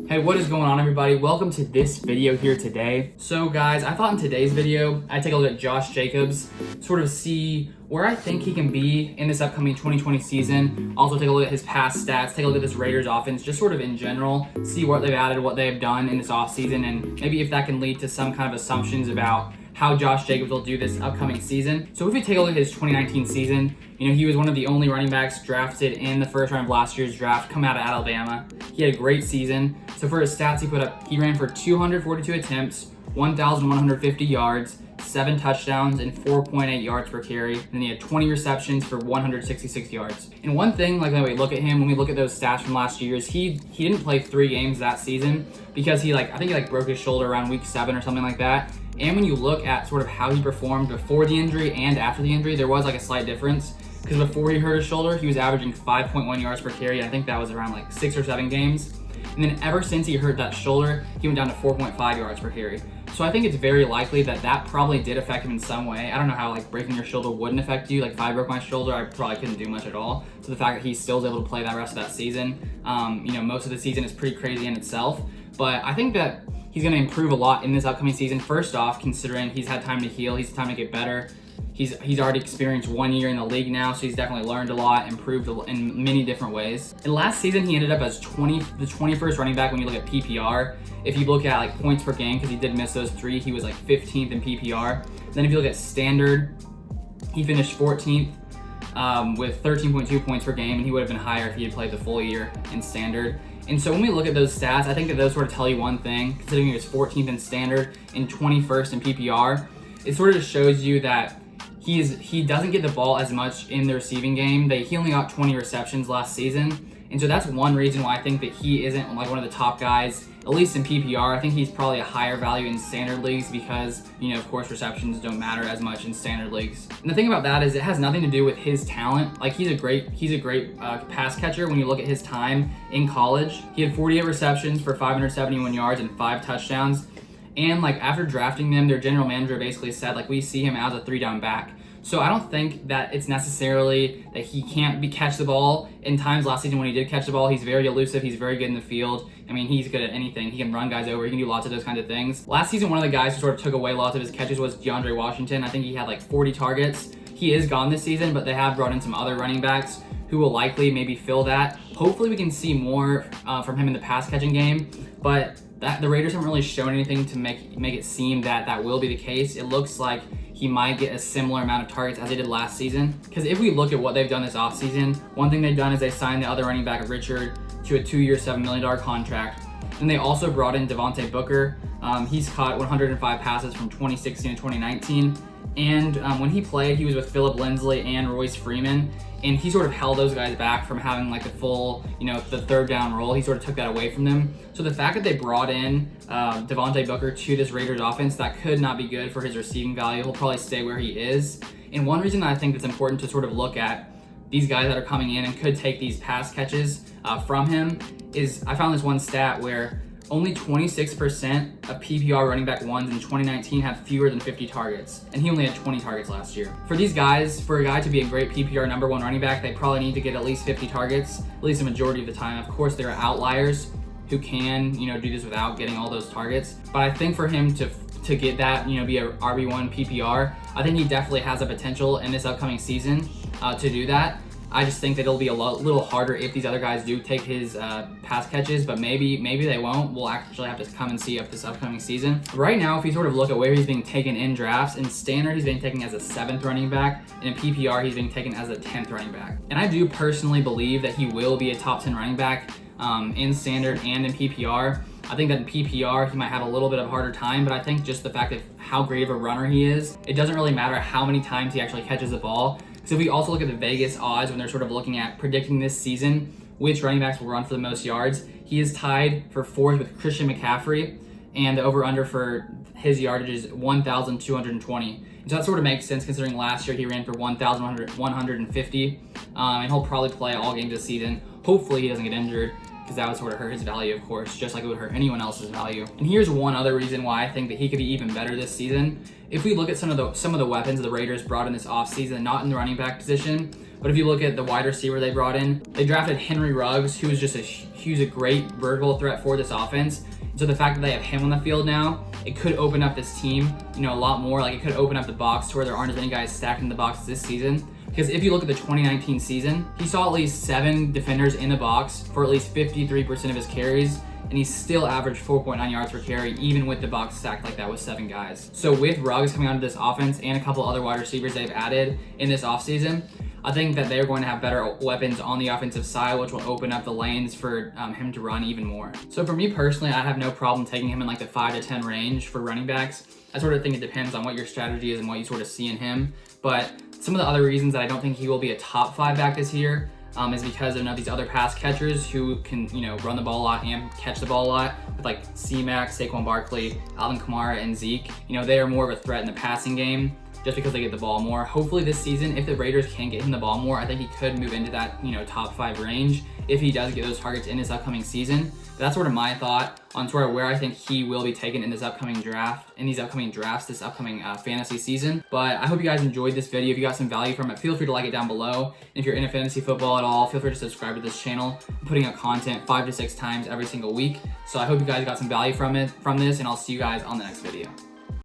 Hey, what is going on, everybody? Welcome to this video here today. So guys, I thought in today's video, I'd take a look at Josh Jacobs, sort of see where I think he can be in this upcoming 2020 season. Also take a look at his past stats, take a look at this Raiders offense, just sort of in general, see what they've added, what they've done in this offseason, and maybe if that can lead to some kind of assumptions about how Josh Jacobs will do this upcoming season. So if we take a look at his 2019 season, he was one of the only running backs drafted in the first round of last year's draft, come out of Alabama. He had a great season. So for his stats he put up, he ran for 242 attempts, 1,150 yards, 7 touchdowns, and 4.8 yards per carry. And then he had 20 receptions for 166 yards. And one thing, like when we look at him, when we look at those stats from last year's, he didn't play 3 games that season because I think he broke his shoulder around week 7 or something like that. And when you look at sort of how he performed before the injury and after the injury, there was a slight difference. Because before he hurt his shoulder, he was averaging 5.1 yards per carry. I think that was around 6 or 7 games. And then ever since he hurt that shoulder, he went down to 4.5 yards per carry. So I think it's very likely that probably did affect him in some way. I don't know how breaking your shoulder wouldn't affect you. If I broke my shoulder, I probably couldn't do much at all. So the fact that he still was able to play that rest of that season, most of the season is pretty crazy in itself. But I think that he's going to improve a lot in this upcoming season. First off, considering he's had time to heal, he's had time to get better. He's already experienced 1 year in the league now, so he's definitely learned a lot, improved in many different ways. And last season, he ended up as the 21st running back when you look at PPR. If you look at points per game, because he did miss those 3, he was 15th in PPR. Then if you look at standard, he finished 14th with 13.2 points per game, and he would have been higher if he had played the full year in standard. And so when we look at those stats, I think that those sort of tell you one thing. Considering he was 14th in standard and 21st in PPR, it sort of just shows you that he doesn't get the ball as much in the receiving game. He only got 20 receptions last season. And so that's one reason why I think that he isn't one of the top guys, at least in PPR. I think he's probably a higher value in standard leagues because, of course, receptions don't matter as much in standard leagues. And the thing about that is it has nothing to do with his talent. He's a great pass catcher when you look at his time in college. He had 48 receptions for 571 yards and 5 touchdowns. And after drafting them, their general manager basically said we see him as a 3-down back. So I don't think that it's necessarily that he can't catch the ball. In times last season when he did catch the ball, he's very elusive, he's very good in the field. He's good at anything. He can run guys over, he can do lots of those kinds of things. Last season, one of the guys who sort of took away lots of his catches was DeAndre Washington. I think he had 40 targets. He is gone this season, but they have brought in some other running backs who will likely maybe fill that. Hopefully we can see more from him in the pass catching game, but the Raiders haven't really shown anything to make it seem that will be the case. It looks like he might get a similar amount of targets as he did last season. Because if we look at what they've done this offseason, one thing they've done is they signed the other running back, Richard, to a 2-year, $7 million contract. And they also brought in Devontae Booker. He's caught 105 passes from 2016 to 2019. And when he played, he was with Phillip Lindsay and Royce Freeman. And he sort of held those guys back from having the full, the 3rd down role. He sort of took that away from them. So the fact that they brought in Devontae Booker to this Raiders offense, that could not be good for his receiving value. He'll probably stay where he is. And one reason that I think it's important to sort of look at these guys that are coming in and could take these pass catches from him is I found this one stat where only 26% of PPR running back ones in 2019 had fewer than 50 targets, and he only had 20 targets last year. For these guys, for a guy to be a great PPR number 1 running back, they probably need to get at least 50 targets, at least the majority of the time. Of course, there are outliers who can, do this without getting all those targets, but I think for him to get that, be a RB1 PPR, I think he definitely has a potential in this upcoming season to do that. I just think that it'll be a little harder if these other guys do take his pass catches, but maybe they won't. We'll actually have to come and see up this upcoming season. Right now, if you sort of look at where he's being taken in drafts, in standard he's being taken as a 7th running back, and in PPR he's being taken as a 10th running back. And I do personally believe that he will be a top 10 running back in standard and in PPR. I think that in PPR he might have a little bit of a harder time, but I think just the fact of how great of a runner he is, it doesn't really matter how many times he actually catches the ball. So if we also look at the Vegas odds when they're sort of looking at predicting this season, which running backs will run for the most yards, he is tied for 4th with Christian McCaffrey, and the over-under for his yardage is 1,220. And so that sort of makes sense considering last year he ran for 1,150, and he'll probably play all games this season. Hopefully he doesn't get injured. because that would sort of hurt his value, of course, just like it would hurt anyone else's value. And here's one other reason why I think that he could be even better this season. If we look at some of the weapons the Raiders brought in this offseason, not in the running back position, but if you look at the wide receiver they brought in, they drafted Henry Ruggs, who was just he's a great vertical threat for this offense. So the fact that they have him on the field now, it could open up this team, a lot more. Like, it could open up the box to where there aren't as many guys stacked in the box this season. Because if you look at the 2019 season, he saw at least 7 defenders in the box for at least 53% of his carries, and he still averaged 4.9 yards per carry, even with the box stacked like that with 7 guys. So with Ruggs coming onto this offense and a couple other wide receivers they've added in this offseason, I think that they're going to have better weapons on the offensive side, which will open up the lanes for him to run even more. So for me personally, I have no problem taking him in like the 5 to 10 range for running backs. I sort of think it depends on what your strategy is and what you sort of see in him. But some of the other reasons that I don't think he will be a top 5 back this year is because of these other pass catchers who can, run the ball a lot and catch the ball a lot, with like C-Mac, Saquon Barkley, Alvin Kamara, and Zeke. They are more of a threat in the passing game, just because they get the ball more. Hopefully this season, if the Raiders can get him the ball more, I think he could move into that, top 5 range if he does get those targets in his upcoming season. But that's sort of my thought on sort of where I think he will be taken in this upcoming draft, this upcoming fantasy season. But I hope you guys enjoyed this video. If you got some value from it, feel free to like it down below. And if you're into fantasy football at all, feel free to subscribe to this channel. I'm putting out content 5 to 6 times every single week. So I hope you guys got some value from this, and I'll see you guys on the next video.